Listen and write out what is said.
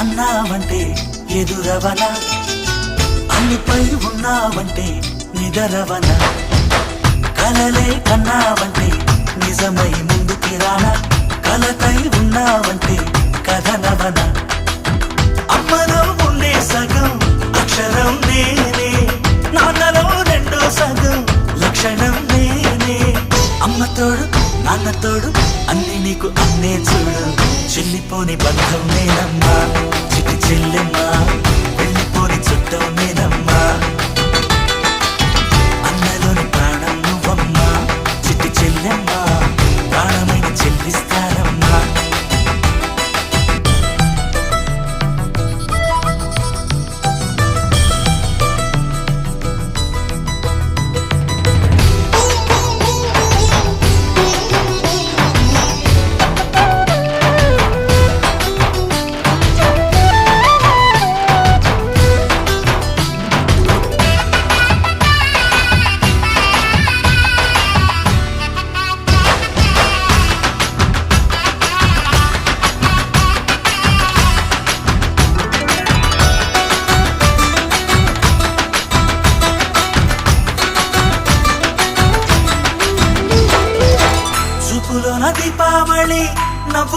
అన్నావంటే ఎదురవన, అన్నిపై ఉన్నావంటే నిదరవన, కలలే కన్నావంటే నిజమై ముందుకి రానా, కలతై ఉన్నావంటే కథనవన. అమ్మలో ఉండే సగం అక్షరం నేనే, నాన్నలో రెండో సగం లక్షణం నేనే. అమ్మ తోడు నాన్న తోడు అన్ని నీకు అన్నే చూడు, చెల్లిపోని బంధం నేనమ్మా, చిట్టి చెల్లెమ్మా, వెళ్ళిపోని చుట్టం నేనమ్మా. అన్నలోని ప్రాణం నువ్వమ్మా, చిట్టి చెల్లెమ్మా, ప్రాణమైన చెల్లిస్తానమ్మా. చూపులోన దీపావళి నవ్వు